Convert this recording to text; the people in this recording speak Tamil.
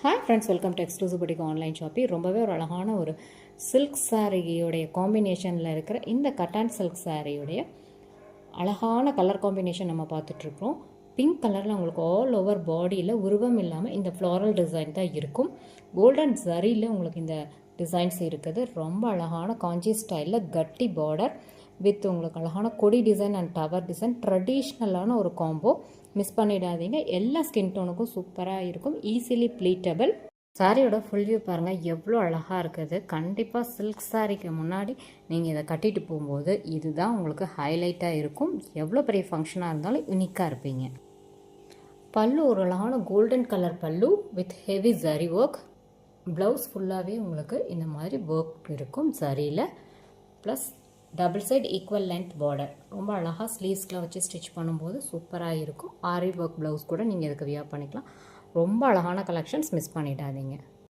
Hi friends, welcome to exclusive boutique online shopping. ரொம்பவே ஒரு அழகான ஒரு சில்க் சாரியோடைய காம்பினேஷனில் இருக்கிற இந்த கட்டான் சில்க் சாரியுடைய அழகான கலர் காம்பினேஷன் நம்ம பார்த்துட்ருக்கோம். பிங்க் கலரில் உங்களுக்கு ஆல் ஓவர் பாடியில் உருவம் இல்லாமல் இந்த ஃப்ளாரல் டிசைன் தான் இருக்கும். கோல்டன் ஜரியில் உங்களுக்கு இந்த டிசைன்ஸ் இருக்குது. ரொம்ப அழகான காஞ்சி ஸ்டைலில் கட்டி பார்டர் வித் உங்களுக்கு அழகான கொடி டிசைன் அண்ட் டவர் டிசைன். ட்ரெடிஷ்னலான ஒரு காம்போ, மிஸ் பண்ணிடாதீங்க. எல்லா ஸ்கின் டோனுக்கும் சூப்பராக இருக்கும். ஈஸிலி ப்ளீட்டபிள். சாரியோட ஃபுல் வியூ பாருங்கள், எவ்வளோ அழகாக இருக்குது. கண்டிப்பாக சில்க் சாரிக்கு முன்னாடி நீங்கள் இதை கட்டிட்டு போகும்போது இதுதான் உங்களுக்கு ஹைலைட்டாக இருக்கும். எவ்வளோ பெரிய ஃபங்க்ஷனாக இருந்தாலும் யூனிக்காக இருப்பீங்க. பல்லு ஒரு அழகான கோல்டன் கலர் பல்லு with heavy zari work. Blouse ஃபுல்லாகவே உங்களுக்கு இந்த மாதிரி ஒர்க் இருக்கும் சரியில். Plus double side equal length border. ரொம்ப அழகாக ஸ்லீவ்ஸ்லாம் வச்சு ஸ்டிச் பண்ணும்போது சூப்பராக இருக்கும். ஆரி ஒர்க் ப்ளவுஸ் கூட நீங்கள் இதுக்கு வியர் பண்ணிக்கலாம். ரொம்ப அழகான கலெக்ஷன்ஸ், மிஸ் பண்ணிடாதீங்க.